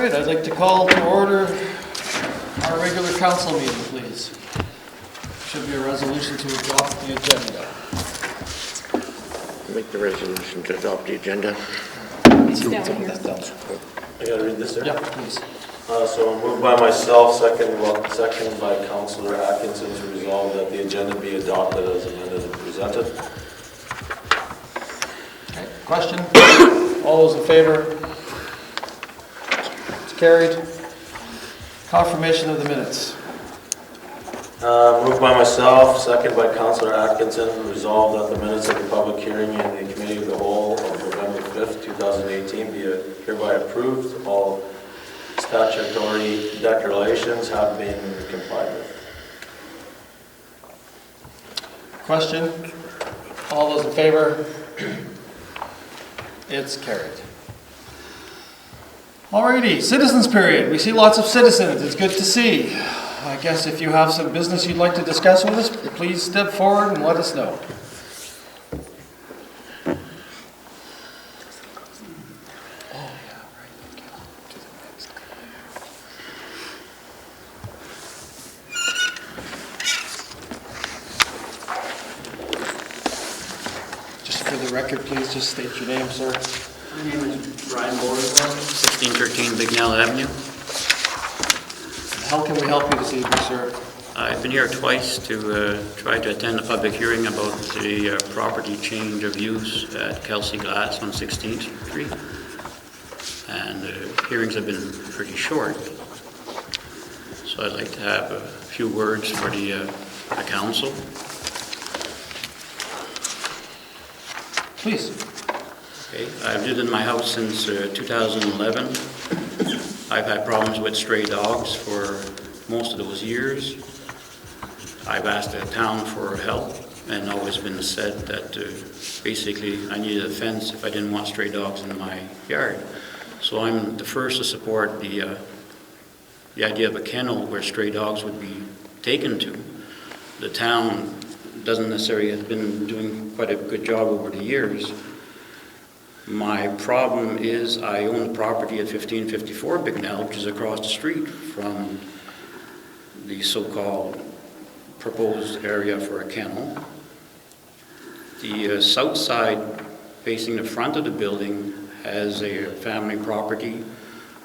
right, I'd like to call to order our regular council meeting, please. Should be a resolution to adopt the agenda. Make the resolution to adopt the agenda. I gotta read this there? Yeah, please. So moved by myself, second by Councillor Atkinson to resolve that the agenda be adopted as amended and presented. Okay. Question? All those in favor? It's carried. Confirmation of the minutes. Moved by myself, second by Councillor Atkinson, resolve that the minutes of the public hearing in the Committee of the Whole of November 5th, 2018 be hereby approved. All statutory declarations have been complied with. Question? All those in favor? It's carried. Alrighty, citizens period. We see lots of citizens. It's good to see. I guess if you have some business you'd like to discuss with us, please step forward and let us know. Just for the record, please just state your name, sir. My name is Brian Borisov, 1613 Bignell Avenue. How can we help you this evening, sir? I've been here twice to try to attend a public hearing about the property change of use at Kelsey Glass on 16th Street. And the hearings have been pretty short. So I'd like to have a few words for the council. Please. Okay. I've lived in my house since 2011. I've had problems with stray dogs for most of those years. I've asked the town for help and always been said that basically I needed a fence if I didn't want stray dogs in my yard. So I'm the first to support the idea of a kennel where stray dogs would be taken to. The town doesn't necessarily have been doing quite a good job over the years. My problem is I own the property at 1554 Bignell, which is across the street from the so-called proposed area for a kennel. The south side facing the front of the building has a family property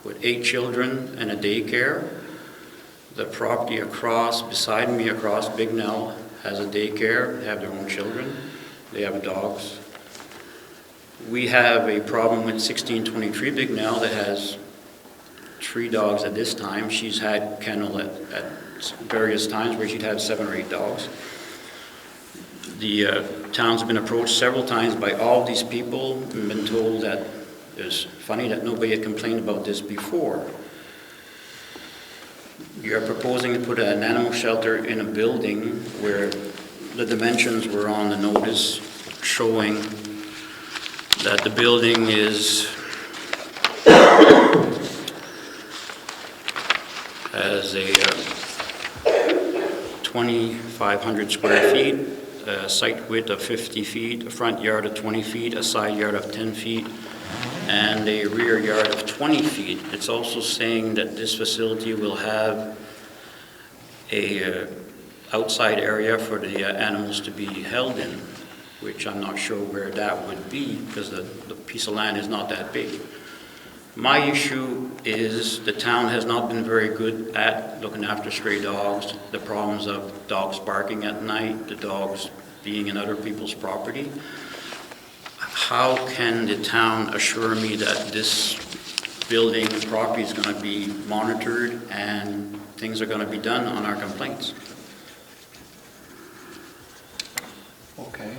with 8 children and a daycare. The property across, beside me across Bignell, has a daycare. They have their own children. They have dogs. We have a problem with 1623 Bignell that has 3 dogs at this time. She's had kennel at various times where she'd have 7 or 8 dogs. The town's been approached several times by all these people and been told that it's funny that nobody had complained about this before. You're proposing to put an animal shelter in a building where the dimensions were on the notice showing that the building has a 2,500 square feet, a site width of 50 feet, a front yard of 20 feet, a side yard of 10 feet, and a rear yard of 20 feet. It's also saying that this facility will have a outside area for the animals to be held in, which I'm not sure where that would be because the piece of land is not that big. My issue is the town has not been very good at looking after stray dogs, the problems of dogs barking at night, the dogs being in other people's property. How can the town assure me that this building property is going to be monitored and things are going to be done on our complaints? Okay.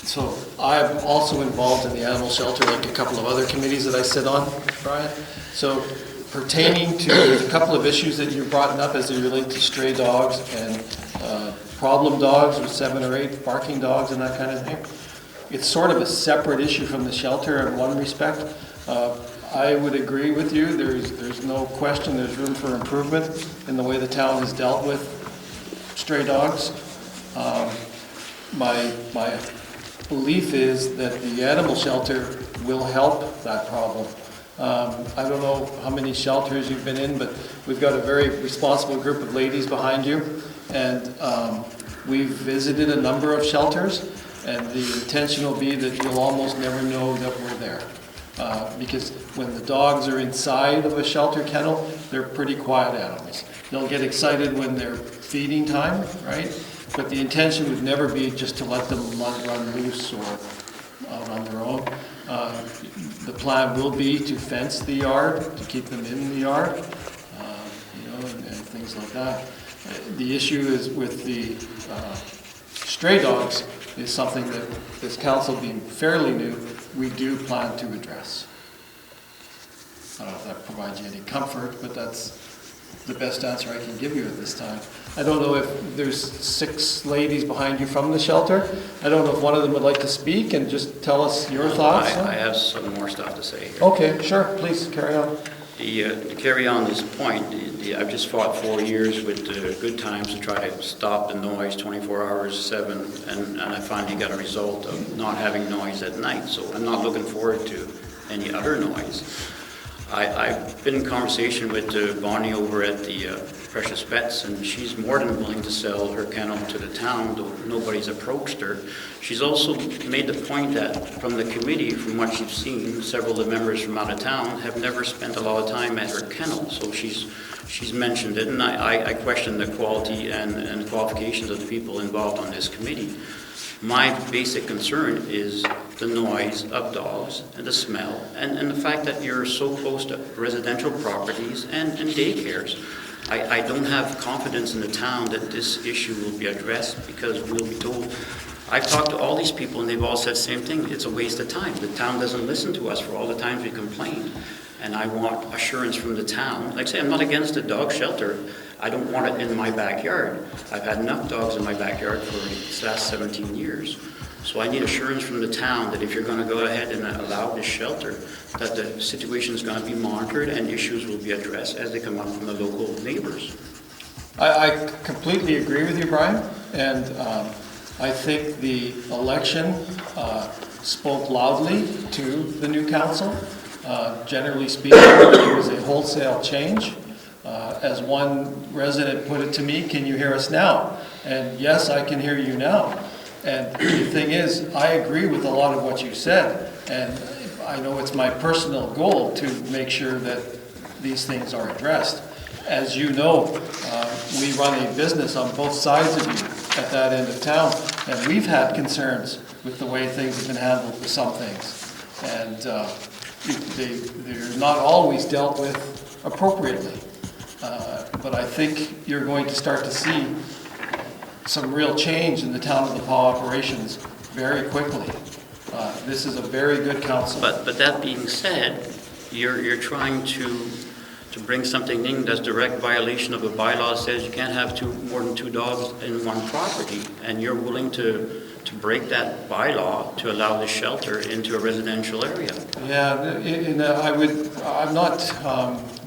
So I'm also involved in the animal shelter, like a couple of other committees that I sit on, Brian. So pertaining to a couple of issues that you brought up as they relate to stray dogs and problem dogs with 7 or 8 barking dogs and that kind of thing, it's sort of a separate issue from the shelter in one respect. I would agree with you. There's no question there's room for improvement in the way the town has dealt with stray dogs. My belief is that the animal shelter will help that problem. I don't know how many shelters you've been in, but we've got a very responsible group of ladies behind you, and we've visited a number of shelters, and the intention will be that you'll almost never know that we're there. Because when the dogs are inside of a shelter kennel, they're pretty quiet animals. They'll get excited when they're feeding time, right? But the intention would never be just to let them run loose or out on their own. The plan will be to fence the yard, to keep them in the yard, and things like that. The issue is with the stray dogs is something that this council, being fairly new, we do plan to address. I don't know if that provides you any comfort, but that's the best answer I can give you at this time. I don't know if there's 6 ladies behind you from the shelter. I don't know if one of them would like to speak and just tell us your thoughts. I have some more stuff to say here. Okay, sure, please carry on. To carry on this point, I've just fought 4 years with Good Times to try to stop the noise 24 hours, 7, and I finally got a result of not having noise at night, so I'm not looking forward to any other noise. I've been in conversation with Bonnie over at the Precious Pets, and she's more than willing to sell her kennel to the town, though nobody's approached her. She's also made the point that from the committee, from what she's seen, several of the members from out of town have never spent a lot of time at her kennel, so she's mentioned it, and I question the quality and qualifications of the people involved on this committee. My basic concern is the noise of dogs and the smell and the fact that you're so close to residential properties and daycares. I don't have confidence in the town that this issue will be addressed because we'll be told. I've talked to all these people and they've all said the same thing. It's a waste of time. The town doesn't listen to us for all the times we complain. And I want assurance from the town. Like I say, I'm not against a dog shelter. I don't want it in my backyard. I've had enough dogs in my backyard for the last 17 years. So I need assurance from the town that if you're going to go ahead and allow this shelter, that the situation is going to be monitored and issues will be addressed as they come up from the local neighbors. I completely agree with you, Brian, and I think the election spoke loudly to the new council. Generally speaking, it was a wholesale change. As one resident put it to me, can you hear us now? And yes, I can hear you now. And the thing is, I agree with a lot of what you said, and I know it's my personal goal to make sure that these things are addressed. As you know, we run a business on both sides of you at that end of town, and we've had concerns with the way things have been handled with some things. And they're not always dealt with appropriately. But I think you're going to start to see some real change in the Town of the Paw operations very quickly. This is a very good council. But that being said, you're trying to bring something in that's direct violation of a bylaw that says you can't have more than 2 dogs in one property, and you're willing to break that bylaw to allow the shelter into a residential area. Yeah, I'm not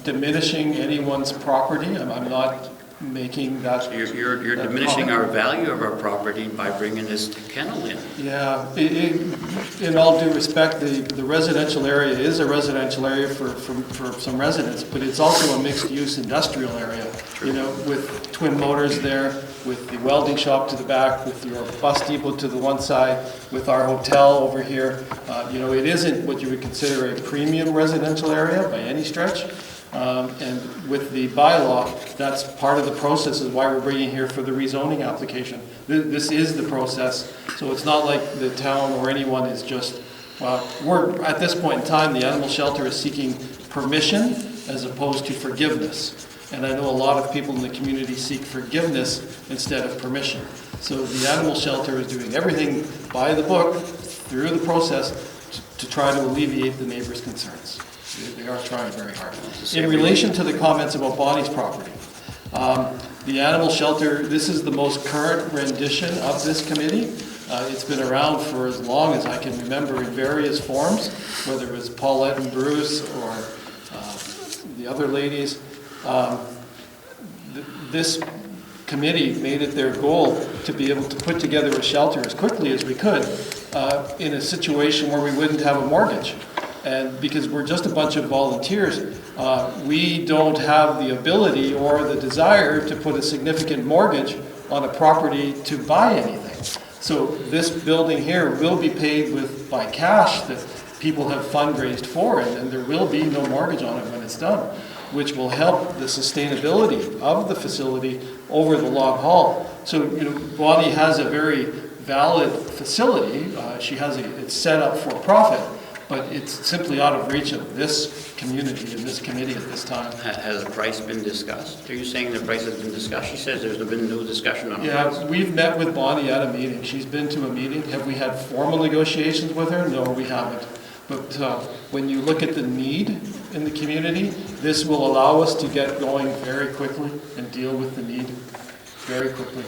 diminishing anyone's property. I'm not making that. You're diminishing our value of our property by bringing this kennel in. Yeah, in all due respect, the residential area is a residential area for some residents, but it's also a mixed-use industrial area. True. You know, with Twin Motors there, with the welding shop to the back, with your bus depot to the one side, with our hotel over here. It isn't what you would consider a premium residential area by any stretch. And with the bylaw, that's part of the process, is why we're bringing here for the rezoning application. This is the process, so it's not like the town or anyone is just, we're at this point in time, the animal shelter is seeking permission as opposed to forgiveness. And I know a lot of people in the community seek forgiveness instead of permission. So the animal shelter is doing everything by the book, through the process, to try to alleviate the neighbors' concerns. They are trying very hard. In relation to the comments about Bonnie's property, the animal shelter, this is the most current rendition of this committee. It's been around for as long as I can remember in various forms, whether it was Paulette and Bruce or the other ladies. This committee made it their goal to be able to put together a shelter as quickly as we could, in a situation where we wouldn't have a mortgage. And because we're just a bunch of volunteers, we don't have the ability or the desire to put a significant mortgage on a property to buy anything. So this building here will be paid by cash that people have fundraised for, and there will be no mortgage on it when it's done, which will help the sustainability of the facility over the long haul. So, Bonnie has a very valid facility. It's set up for profit, but it's simply out of reach of this community and this committee at this time. Has the price been discussed? Are you saying the price has been discussed? She says there's been no discussion on price. Yeah, we've met with Bonnie at a meeting. She's been to a meeting. Have we had formal negotiations with her? No, we haven't. But when you look at the need in the community, this will allow us to get going very quickly and deal with the need very quickly.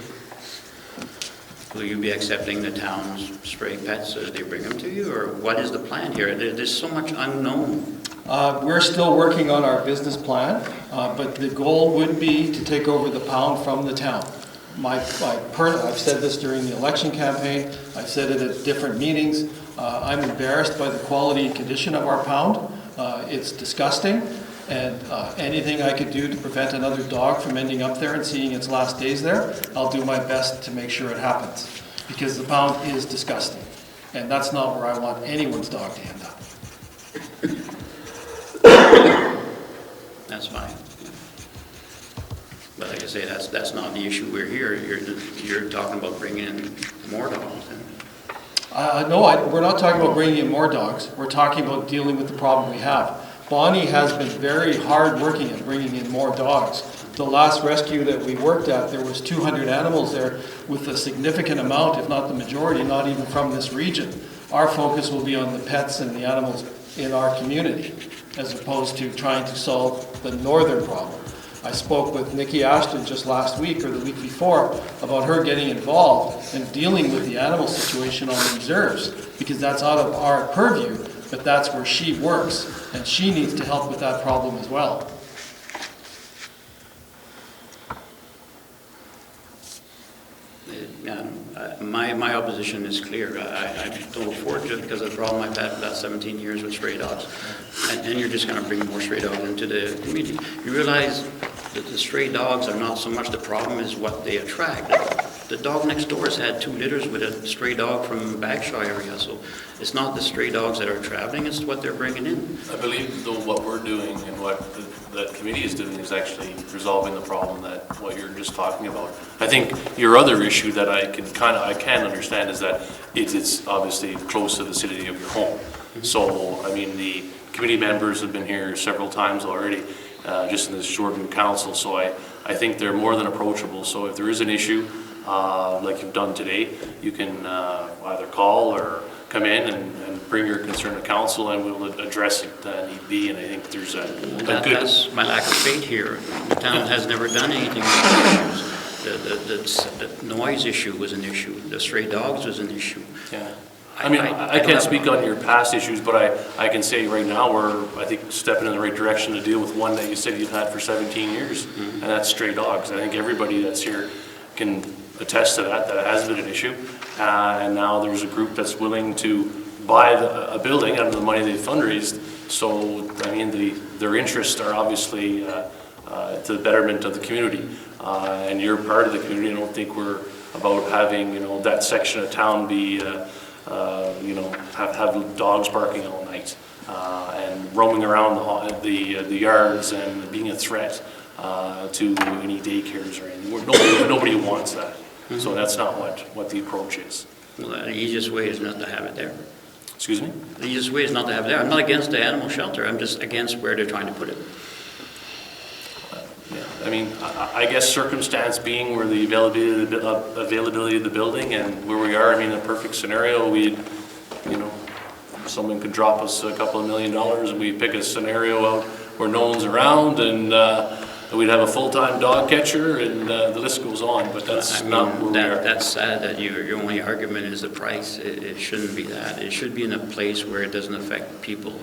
Will you be accepting the town's stray pets as they bring them to you, or what is the plan here? There's so much unknown. We're still working on our business plan, but the goal would be to take over the pound from the town. I've said this during the election campaign. I've said it at different meetings. I'm embarrassed by the quality and condition of our pound. It's disgusting, and anything I could do to prevent another dog from ending up there and seeing its last days there, I'll do my best to make sure it happens, because the pound is disgusting, and that's not where I want anyone's dog to end up. That's fine. But like I say, that's not the issue we're here. You're talking about bringing in more dogs. No, we're not talking about bringing in more dogs. We're talking about dealing with the problem we have. Bonnie has been very hard working at bringing in more dogs. The last rescue that we worked at, there was 200 animals there, with a significant amount, if not the majority, not even from this region. Our focus will be on the pets and the animals in our community, as opposed to trying to solve the northern problem. I spoke with Nikki Ashton just last week or the week before about her getting involved and dealing with the animal situation on the reserves, because that's out of our purview, but that's where she works, and she needs to help with that problem as well. My opposition is clear. I don't afford to, because of the problem I've had for the last 17 years with stray dogs. And you're just going to bring more stray dogs into the community. You realize that the stray dogs are not so much the problem as what they attract. The dog next door has had 2 litters with a stray dog from Bagshaw area, so it's not the stray dogs that are traveling, it's what they're bringing in. I believe, though, what we're doing and what that committee is doing is actually resolving the problem that what you're just talking about. I think your other issue that I can understand is that it's obviously close to the city of your home. So, I mean, the committee members have been here several times already, just in this shortened council, so I think they're more than approachable. So if there is an issue, like you've done today, you can either call or come in and bring your concern to council, and we'll address it need be. And I think there's That's my lack of faith here. The town has never done anything with issues. The noise issue was an issue. The stray dogs was an issue. Yeah. I mean, I can't speak on your past issues, but I can say right now we're, I think, stepping in the right direction to deal with one that you said you've had for 17 years, and that's stray dogs. I think everybody that's here can attest to that has been an issue. And now there's a group that's willing to buy a building out of the money they've fundraised. So, I mean, their interests are obviously to the betterment of the community. And you're part of the community. I don't think we're about having, that section of town be, have dogs barking all night and roaming around the yards and being a threat to any daycares or anything. Nobody wants that. So that's not what the approach is. Well, the easiest way is not to have it there. Excuse me? The easiest way is not to have it there. I'm not against the animal shelter. I'm just against where they're trying to put it. Yeah, I mean, I guess circumstance being where the availability of the building and where we are, I mean, in a perfect scenario, someone could drop us a couple of $1 million and we pick a scenario out where no one's around, and we'd have a full-time dog catcher, and the list goes on, but that's not where we are. That's sad that your only argument is the price. It shouldn't be that. It should be in a place where it doesn't affect people.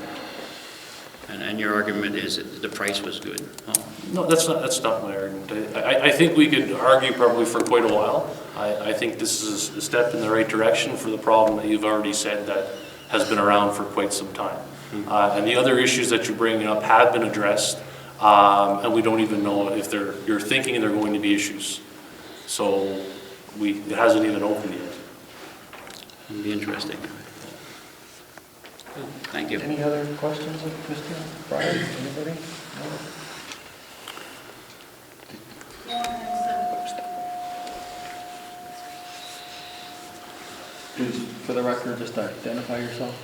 And your argument is that the price was good? Oh, No, that's not my argument. I think we could argue probably for quite a while. I think this is a step in the right direction for the problem that you've already said that has been around for quite some time. And the other issues that you're bringing up have been addressed, and we don't even know if you're thinking they're going to be issues. So it hasn't even opened yet. it'd be interesting. Thank you. Any other questions of Mr. Brian? Anybody? Please, for the record, just identify yourself.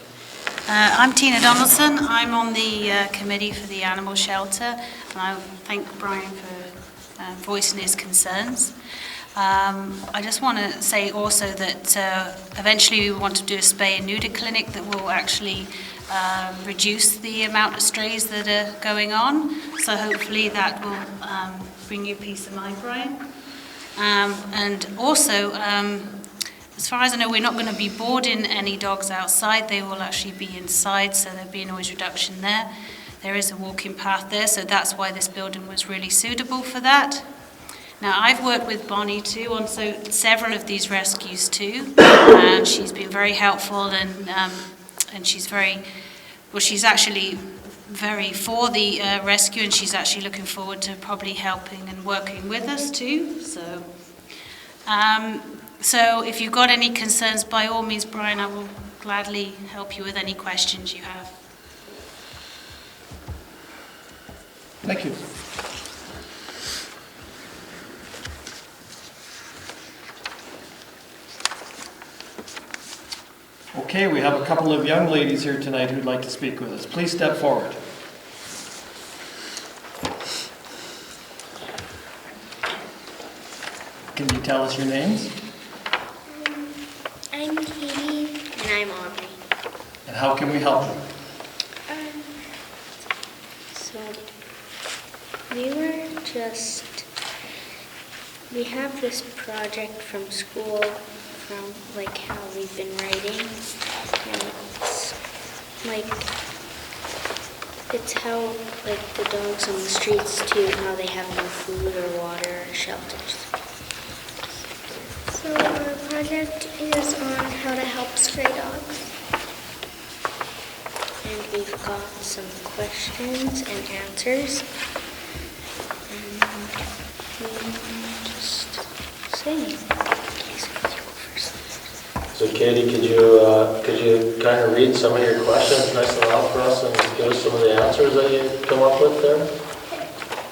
I'm Tina Donaldson. I'm on the committee for the animal shelter, and I thank Brian for voicing his concerns. I just want to say also that eventually we want to do a spay and neuter clinic that will actually reduce the amount of strays that are going on. So hopefully that will bring you peace of mind, Brian. And also, as far as I know, we're not going to be boarding any dogs outside. They will actually be inside, so there'll be a noise reduction there. There is a walking path there, so that's why this building was really suitable for that. Now, I've worked with Bonnie too on several of these rescues too, and she's been very helpful, and she's she's actually very for the rescue, and she's actually looking forward to probably helping and working with us too. So if you've got any concerns, by all means, Brian, I will gladly help you with any questions you have. Thank you. Okay, we have a couple of young ladies here tonight who'd like to speak with us. Please step forward. Can you tell us your names? I'm Katie. And I'm Aubrey. And how can we help you? So we have this project from school, from like how we've been writing, and it's how like the dogs on the streets too, how they have no food or water or shelters. So our project is on how to help stray dogs. And we've got some questions and answers. And just saying. So Katie, could you kind of read some of your questions nice and loud for us and give us some of the answers that you come up with there?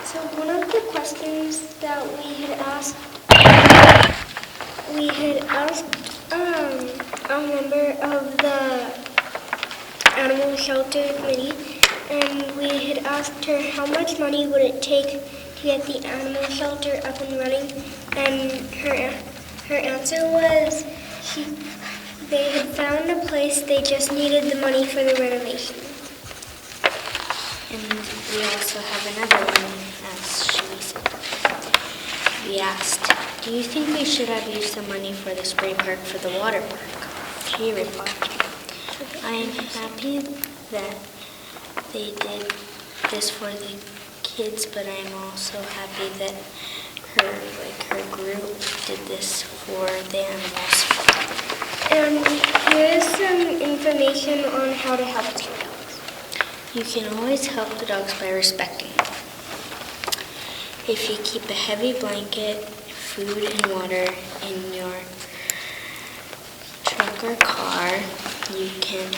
So one of the questions that we had asked a member of the animal shelter committee, and we had asked her how much money would it take to get the animal shelter up and running, and her answer was they had found a place, they just needed the money for the renovation. And we also have another one, as she said. We asked, do you think we should have used the money for the spray park for the water park? She replied, I am happy that they did this for the kids, but I am also happy that her group did this for the animals. And here is some information on how to help stray dogs. You can always help the dogs by respecting them. If you keep a heavy blanket, food and water in your truck or car, you can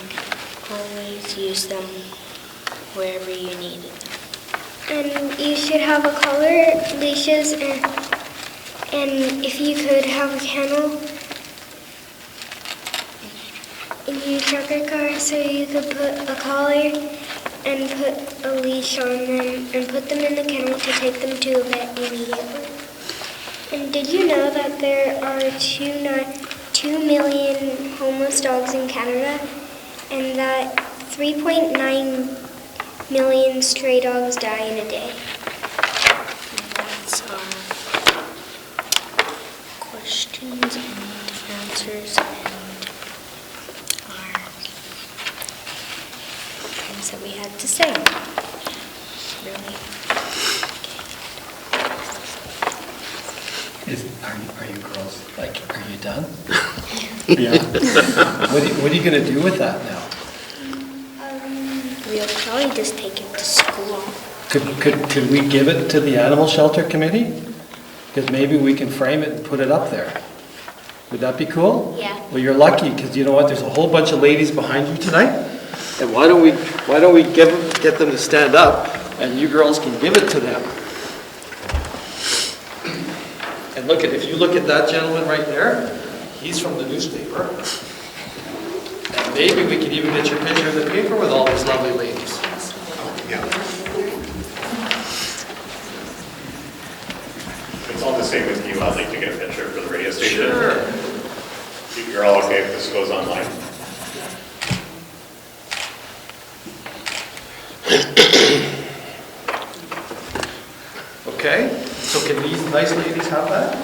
always use them wherever you need it. And you should have a collar, leashes, and if you could have a kennel in your truck or car, so you could put a collar and put a leash on them and put them in the kennel to take them to a vet immediately. And did you know that there are 2 million homeless dogs in Canada, and that 3.9 million stray dogs die in a day? And that's our questions and answers and our that we had to say. Really. Are you girls, like, are you done? Yeah. What are you gonna do with that now? We'll probably just take it to school. Could we give it to the animal shelter committee? Because maybe we can frame it and put it up there. Would that be cool? Yeah. Well, you're lucky, because you know what, there's a whole bunch of ladies behind you tonight. And why don't we get them to stand up, and you girls can give it to them. And look at, if you look at that gentleman right there, he's from the newspaper. And maybe we could even get your picture in the paper with all these lovely ladies. It's all the same with you. I'd like to get a picture for the radio station. Sure. You're all okay if this goes online? Okay, so can these nice ladies have that?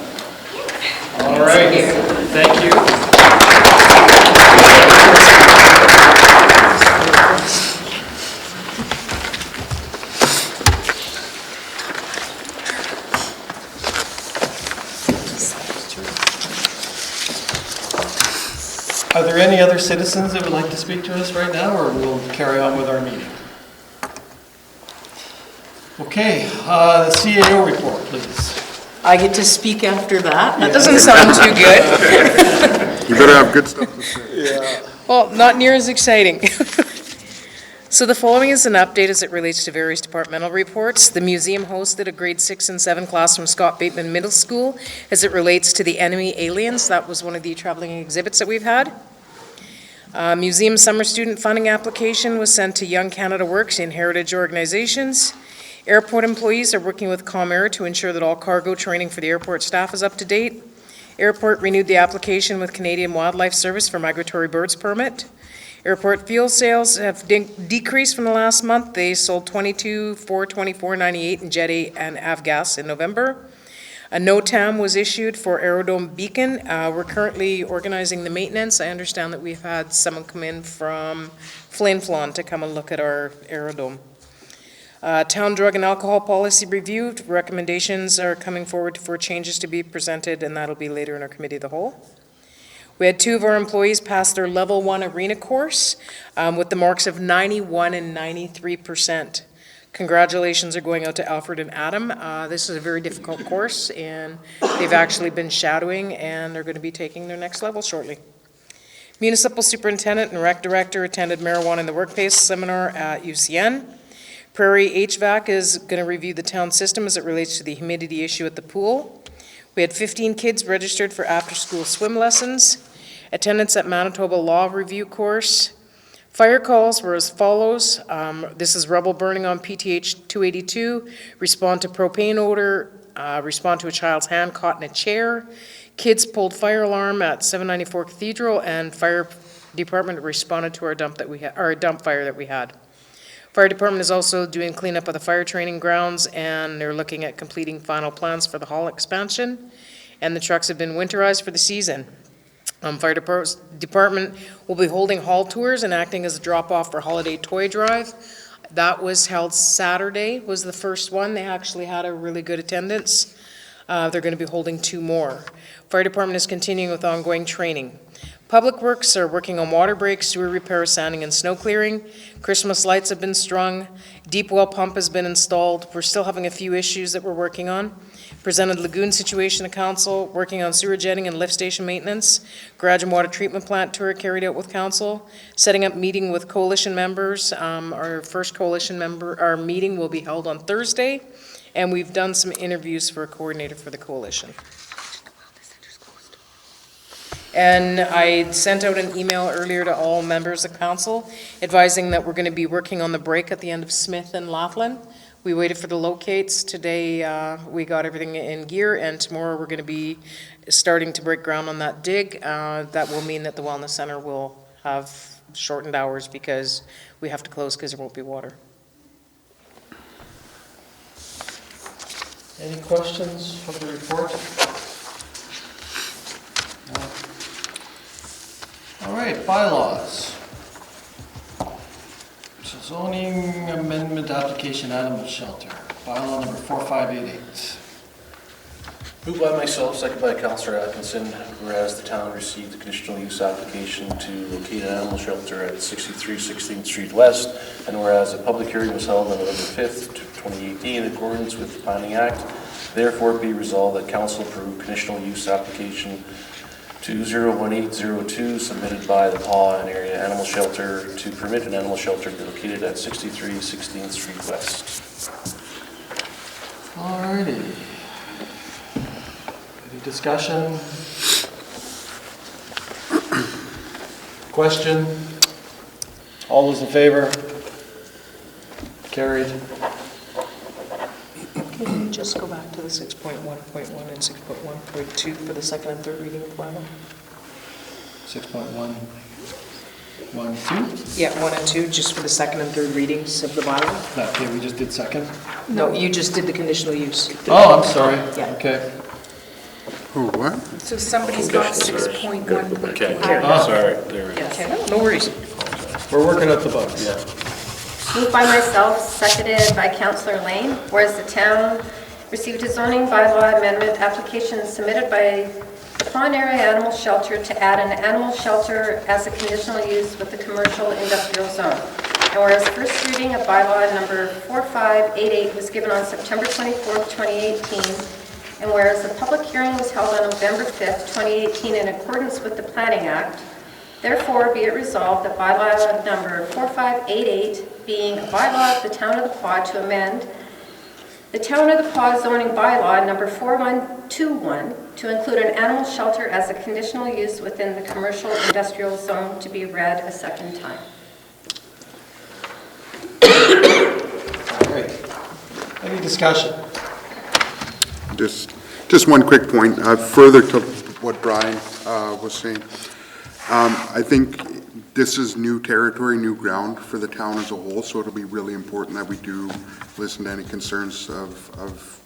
All right, thank you. Are there any other citizens that would like to speak to us right now, or we'll carry on with our meeting? Okay, the CAO report, please. I get to speak after that? That doesn't sound too good. You better have good stuff to say. Well, not near as exciting. So the following is an update as it relates to various departmental reports. The museum hosted a grade 6 and 7 class from Scott Bateman Middle School as it relates to the enemy aliens. That was one of the traveling exhibits that we've had. Museum summer student funding application was sent to Young Canada Works and Heritage Organizations. Airport employees are working with Comair to ensure that all cargo training for the airport staff is up to date. Airport renewed the application with Canadian Wildlife Service for migratory birds permit. Airport fuel sales have decreased from the last month. They sold 22 for $24.98 in Jet A and Avgas in November. A NOTAM was issued for Aerodome Beacon. We're currently organizing the maintenance. I understand that we've had someone come in from Flin Flon to come and look at our aerodome. Town drug and alcohol policy review. Recommendations are coming forward for changes to be presented, and that'll be later in our committee of the whole. We had 2 of our employees pass their level 1 arena course with the marks of 91 and 93%. Congratulations are going out to Alfred and Adam. This is a very difficult course, and they've actually been shadowing, and they're going to be taking their next level shortly. Municipal Superintendent and Rec Director attended Marijuana in the Workplace seminar at UCN. Prairie HVAC is going to review the town system as it relates to the humidity issue at the pool. We had 15 kids registered for after-school swim lessons. Attendance at Manitoba Law Review course. Fire calls were as follows. This is rubble burning on PTH 282. Respond to propane odor. Respond to a child's hand caught in a chair. Kids pulled fire alarm at 794 Cathedral, and fire department responded to our dump fire that we had. Fire department is also doing cleanup of the fire training grounds, and they're looking at completing final plans for the hall expansion. And the trucks have been winterized for the season. Fire department will be holding hall tours and acting as a drop-off for holiday toy drive. That was held Saturday, was the first one. They actually had a really good attendance. They're going to be holding 2 more. Fire department is continuing with ongoing training. Public Works are working on water breaks, sewer repair, sanding, and snow clearing. Christmas lights have been strung. Deep well pump has been installed. We're still having a few issues that we're working on. Presented lagoon situation to council, working on sewer jetting and lift station maintenance. Garage and water treatment plant tour carried out with council. Setting up meeting with coalition members. Our first coalition member, our meeting will be held on Thursday. And we've done some interviews for a coordinator for the coalition. And I sent out an email earlier to all members of council advising that we're going to be working on the break at the end of Smith and Laughlin. We waited for the locates. Today we got everything in gear, and tomorrow we're going to be starting to break ground on that dig. That will mean that the Wellness Center will have shortened hours because we have to close because there won't be water. Any questions of the report? No. All right, bylaws. So Zoning amendment application animal shelter, bylaw number 4588. Moved by myself, second by Councillor Atkinson, whereas the town received the conditional use application to locate an animal shelter at 63 16th Street West, and whereas a public hearing was held on November 5th, 2018 in accordance with the Planning Act, therefore be resolved that council approve conditional use application 201802 submitted by the Paw and Area Animal Shelter to permit an animal shelter to be located at 63 16th Street West. Alrighty. Any discussion? Question? All those in favor? Carried. Can you just go back to the 6.1.1 and 6.1.2 for the second and third reading of the bylaw? 6.1, 1, 2? Yeah, 1 and 2, just for the second and third readings of the bylaw? Okay, we just did second. No, you just did the conditional use. Oh, I'm sorry. Yeah. Okay. Oh, what? So somebody's got 6.1. Okay, Ah. sorry, there we go. Okay, no worries. We're working out the bugs. Yeah. Moved by myself, seconded by Councillor Lane, whereas the town received a zoning bylaw amendment application submitted by the Paw and Area Animal Shelter to add an animal shelter as a conditional use with the commercial industrial zone. And whereas first reading of bylaw number 4588 was given on September 24th, 2018, and whereas the public hearing was held on November 5th, 2018 in accordance with the Planning Act, therefore be it resolved that bylaw number 4588 being a bylaw of the Town of the Paw to amend the Town of the Paw zoning bylaw number 4121 to include an animal shelter as a conditional use within the commercial industrial zone to be read a second time. Great. Any discussion? Just one quick point, further to what Brian was saying. I think this is new territory, new ground for the town as a whole, so it'll be really important that we do listen to any concerns of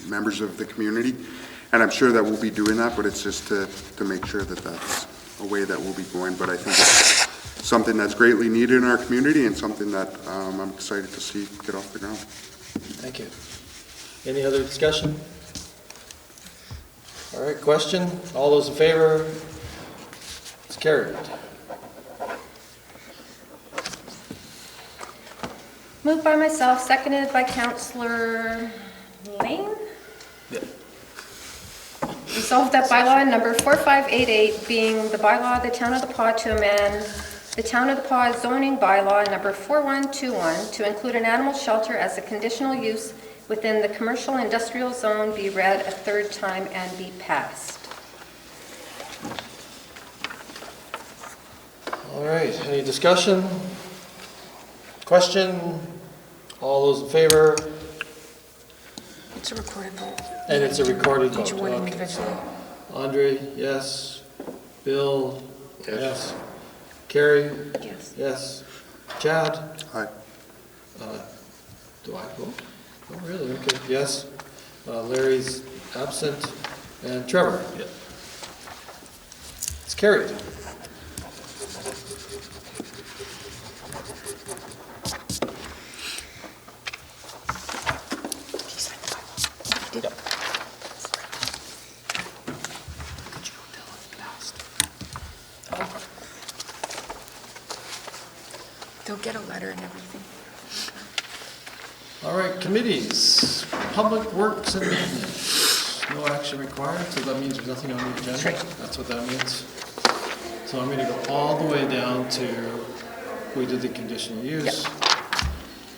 members of the community. And I'm sure that we'll be doing that, but it's just to make sure that that's a way that we'll be going. But I think it's something that's greatly needed in our community and something that I'm excited to see get off the ground. Thank you. Any other discussion? All right, question? All those in favor? It's carried. Moved by myself, seconded by Councillor Lane. Resolved that bylaw number 4588 being the bylaw of the Town of the Paw to amend the Town of the Paw zoning bylaw number 4121 to include an animal shelter as a conditional use within the commercial industrial zone be read a third time and be passed. All right, any discussion? Question? All those in favor? It's a recorded vote. And it's a recorded vote. Each one Okay. individually. Andre, yes. Bill? Yes. Carrie? Yes. Yes. Chad? Aye. Do I vote? Oh, really? Okay, yes. Larry's absent. And Trevor? Yeah. It's carried. They'll get a letter and everything. All right, committees, Public Works and Maintenance, no action required, so that means there's nothing on the agenda? That's what that means. So I'm gonna go all the way down to, we did the conditional use.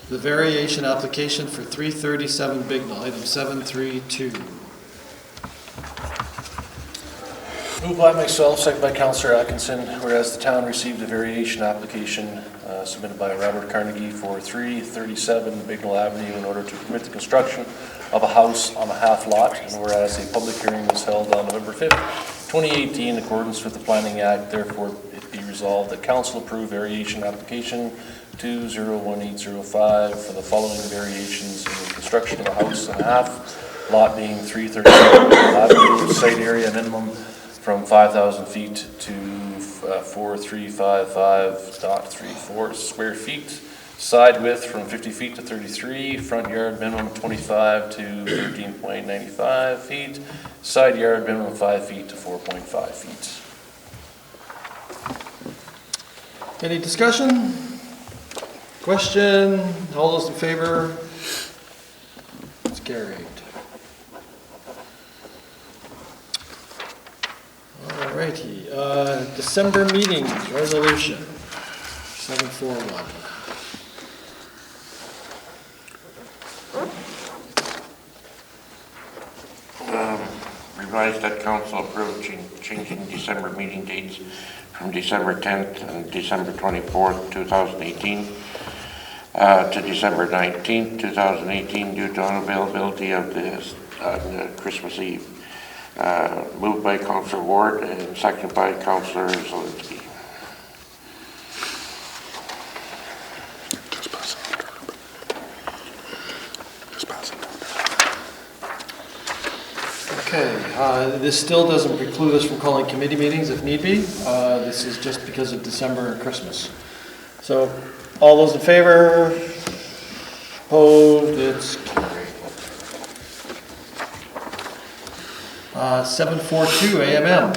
The variation application for 337 Bignell, item 732. Moved by myself, second by Councillor Atkinson, whereas the town received a variation application submitted by Robert Carnegie for 337 Bignell Avenue in order to permit the construction of a house on a half lot, and whereas a public hearing was held on November 5th, 2018 in accordance with the Planning Act, therefore it be resolved that council approve variation application 201805 for the following variations in the construction of a house and a half, lot being 337 Bignell Avenue, site area minimum from 5,000 feet to 4355.34 square feet. Side width from 50 feet to 33, front yard minimum 25 to 13.95 feet, side yard minimum 5 feet to 4.5 feet. Any discussion? Question? All those in favor? It's carried. All righty, December meetings, resolution, 741. Revised that council approved changing December meeting dates from December 10th and December 24th, 2018 to December 19th, 2018 due to unavailability of the Christmas Eve. Moved by Councillor Ward and seconded by Councillor Zelinski. Okay, this still doesn't preclude us from calling committee meetings if need be. This is just because of December and Christmas. So, all those in favor? Opposed? It's carried. 742 AMM.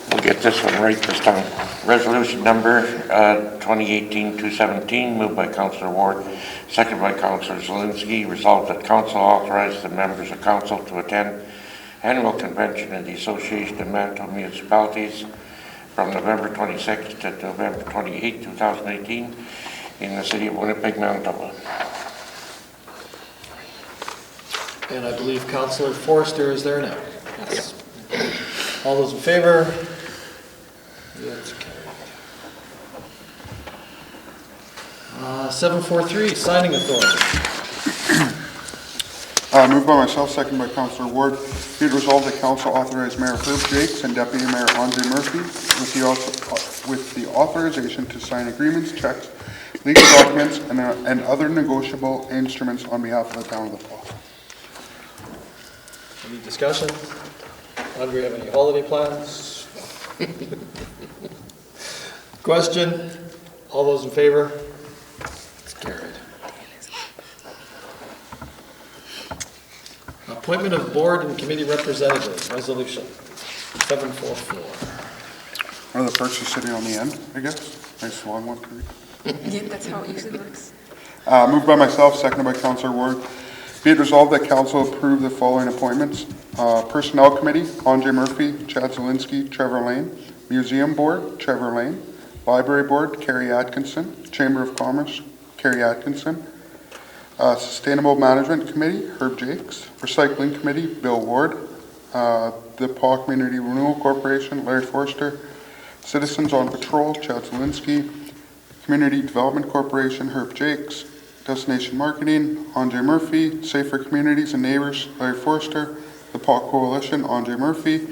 We'll get this one right this time. Resolution number 2018-217, moved by Councillor Ward, seconded by Councillor Zelinski. Resolved that council authorize the members of council to attend annual convention of the Association of Manitoba Municipalities from November 26th to November 28th, 2018 in the city of Winnipeg, Manitoba. And I believe Councillor Forrester is there now. Yes. All those in favor? That's carried. 743, signing authority. Moved by myself, second by Councillor Ward. Be it resolved that council authorize Mayor Herb Jakes and Deputy Mayor Andre Murphy with the authorization to sign agreements, checks, legal documents, and other negotiable instruments on behalf of the town of the Falls. Any discussion? Andre, have any holiday plans? Question? All those in favor? It's carried. Appointment of board and committee representatives, resolution 744. One of the perks is sitting on the end, I guess. Nice long one to read. Yeah, that's how it usually works. Moved by myself, seconded by Councillor Ward. Be it resolved that council approve the following appointments. Personnel Committee, Andre Murphy, Chad Zelinski, Trevor Lane. Museum Board, Trevor Lane. Library Board, Carrie Atkinson. Chamber of Commerce, Carrie Atkinson. Sustainable Management Committee, Herb Jakes. Recycling Committee, Bill Ward. The Paul Community Renewal Corporation, Larry Forster. Citizens on Patrol, Chad Zelinski. Community Development Corporation, Herb Jakes. Destination Marketing, Andre Murphy. Safer Communities and Neighbors, Larry Forster. The Paul Coalition, Andre Murphy.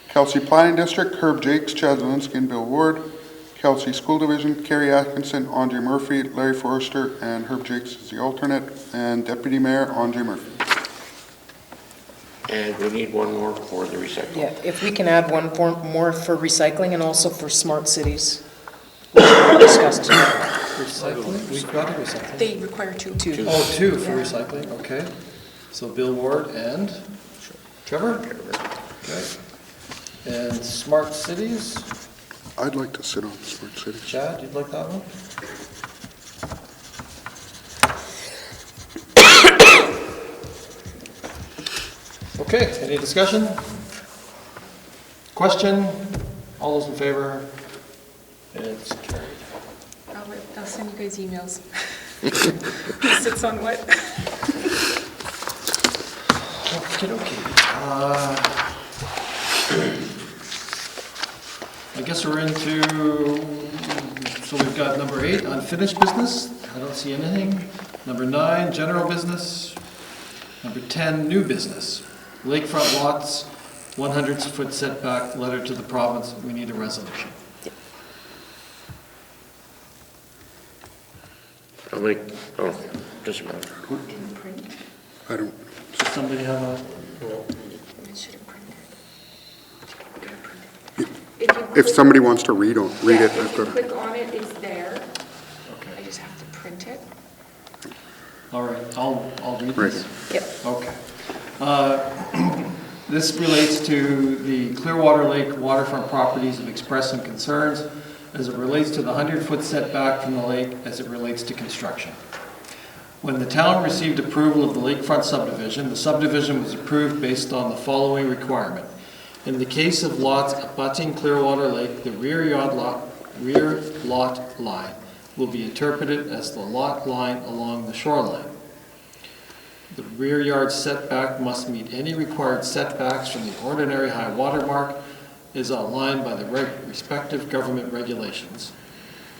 Kelsey Planning District, Herb Jakes, Chad Zelinski, and Bill Ward. Kelsey School Division, Carrie Atkinson, Andre Murphy, Larry Forster, and Herb Jakes is the alternate. And Deputy Mayor, Andre Murphy. And we need one more for the recycling. Yeah, if we can add one more for recycling and also for smart cities. Which we discussed tonight. Recycling? We've got a recycling. They require two. Oh, two for recycling, okay. So Bill Ward and Trevor? Okay. And smart cities, I'd like to sit on Smart Cities. Chad, you'd like that one? Okay, any discussion? Question? All those in favor? It's carried. I'll send you guys emails. Who sits on what? Okey-dokey. I guess we're into, so we've got number 8, unfinished business. I don't see anything. Number 9, general business. Number 10, new business. Lakefront lots, 100-foot setback, letter to the province. We need a resolution. I'll make, oh, doesn't matter. I don't. Does somebody have a? if somebody wants to read it, I've got it. Click on it, it's there. Okay. I just have to print it. All right, I'll read Right this. here. Yep. Okay. This relates to the Clearwater Lake waterfront properties have expressed some concerns as it relates to the 100-foot setback from the lake as it relates to construction. When the town received approval of the lakefront subdivision, the subdivision was approved based on the following requirement. In the case of lots abutting Clearwater Lake, the rear lot line will be interpreted as the lot line along the shoreline. The rear yard setback must meet any required setbacks from the ordinary high water mark as outlined by the respective government regulations.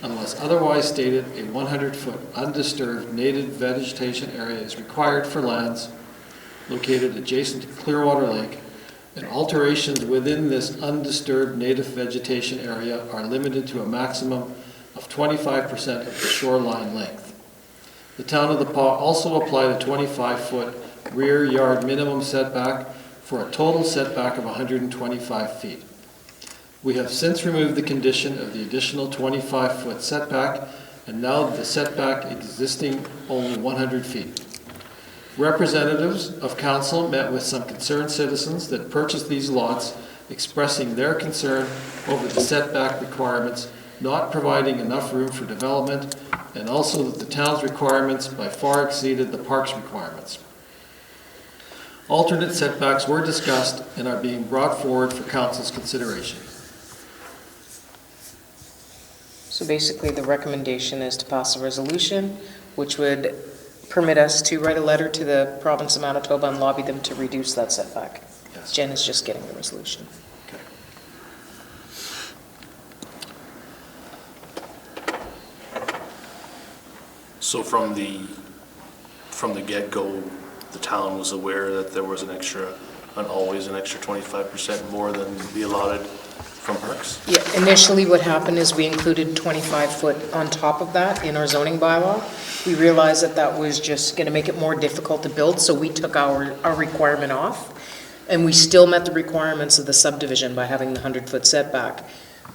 Unless otherwise stated, a 100-foot undisturbed native vegetation area is required for lands located adjacent to Clearwater Lake, and alterations within this undisturbed native vegetation area are limited to a maximum of 25% of the shoreline length. The town of The Pas also applied a 25-foot rear yard minimum setback for a total setback of 125 feet. We have since removed the condition of the additional 25-foot setback, and now the setback existing only 100 feet. Representatives of council met with some concerned citizens that purchased these lots, expressing their concern over the setback requirements, not providing enough room for development, and also that the town's requirements by far exceeded the park's requirements. Alternate setbacks were discussed and are being brought forward for council's consideration. So basically, the recommendation is to pass a resolution, which would permit us to write a letter to the province of Manitoba and lobby them to reduce that setback. Yes. Jen is just getting the resolution. Okay. So from the get-go, the town was aware that there was always an extra 25% more than the allotted from parks? Yeah, initially what happened is we included 25-foot on top of that in our zoning bylaw. We realized that that was just going to make it more difficult to build, so we took our requirement off. And we still met the requirements of the subdivision by having the 100-foot setback.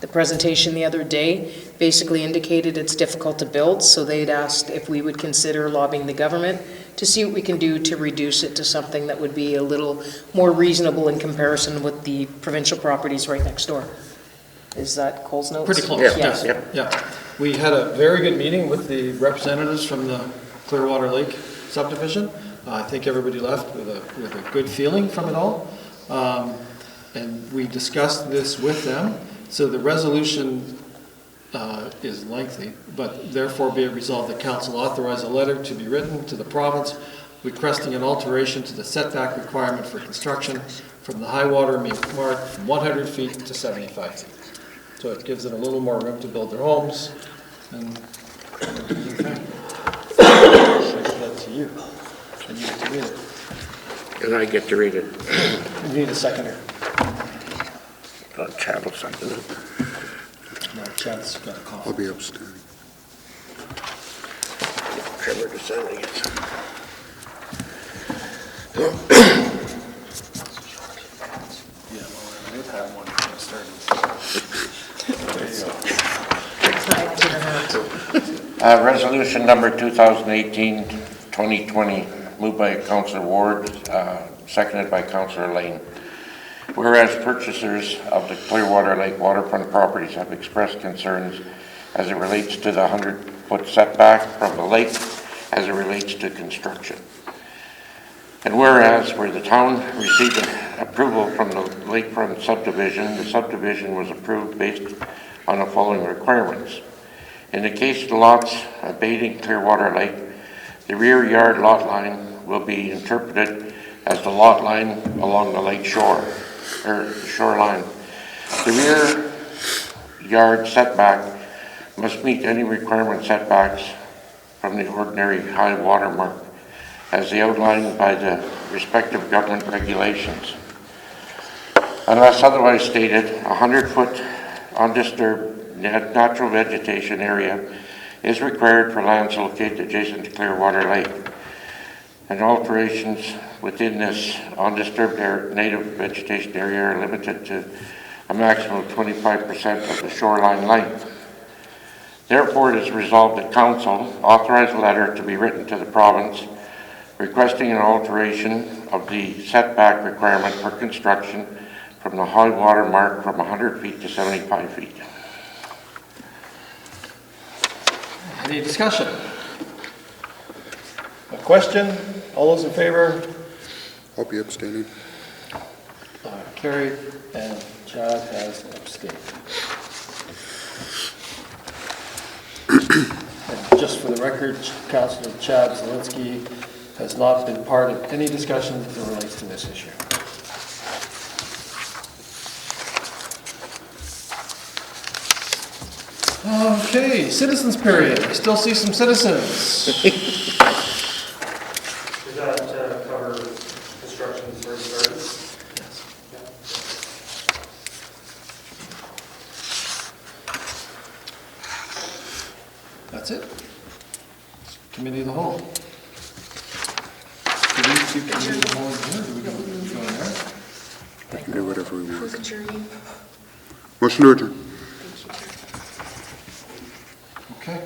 The presentation the other day basically indicated it's difficult to build, so they'd asked if we would consider lobbying the government to see what we can do to reduce it to something that would be a little more reasonable in comparison with the provincial properties right next door. Is that Cole's notes? Pretty close, Yeah. yes. Yeah. We had a very good meeting with the representatives from the Clearwater Lake subdivision. I think everybody left with a good feeling from it all. And we discussed this with them. So the resolution is lengthy, but therefore be it resolved that council authorize a letter to be written to the province requesting an alteration to the setback requirement for construction from the high water mark from 100 feet to 75 feet. So it gives it a little more room to build their homes and do their thing. That's to you. And you get to read it. And I get to read it. You need a seconder. Chad will second it. No, Chad's got a call. I'll be upstairs. Trevor to sending it. Yeah, well, I did have one when I started. Resolution number 2018-2020, moved by Councillor Ward, seconded by Councillor Lane. Whereas purchasers of the Clearwater Lake waterfront properties have expressed concerns as it relates to the 100-foot setback from the lake as it relates to construction. And whereas where the town received approval from the lakefront subdivision, the subdivision was approved based on the following requirements. In the case of the lots abating Clearwater Lake, the rear yard lot line will be interpreted as the lot line along the lake shore, or shoreline. The rear yard setback must meet any requirement setbacks from the ordinary high water mark as outlined by the respective government regulations. Unless otherwise stated, a 100-foot undisturbed natural vegetation area is required for lands located adjacent to Clearwater Lake. And alterations within this undisturbed native vegetation area are limited to a maximum of 25% of the shoreline length. Therefore, it is resolved that council authorize a letter to be written to the province requesting an alteration of the setback requirement for construction from the high water mark from 100 feet to 75 feet. Any discussion? A question? All those in favor? I'll be abstaining. Carried, and Chad has abstained. And just for the record, Councillor Chad Zelinski has not been part of any discussion that relates to this issue. Okay, citizens period. I still see some citizens. Does that cover construction for starters? That's it. Committee of the whole. Do we do committee of the whole here? Do we go in there? We can do whatever we want. Who's adjourning? Motion to adjourn. Okay.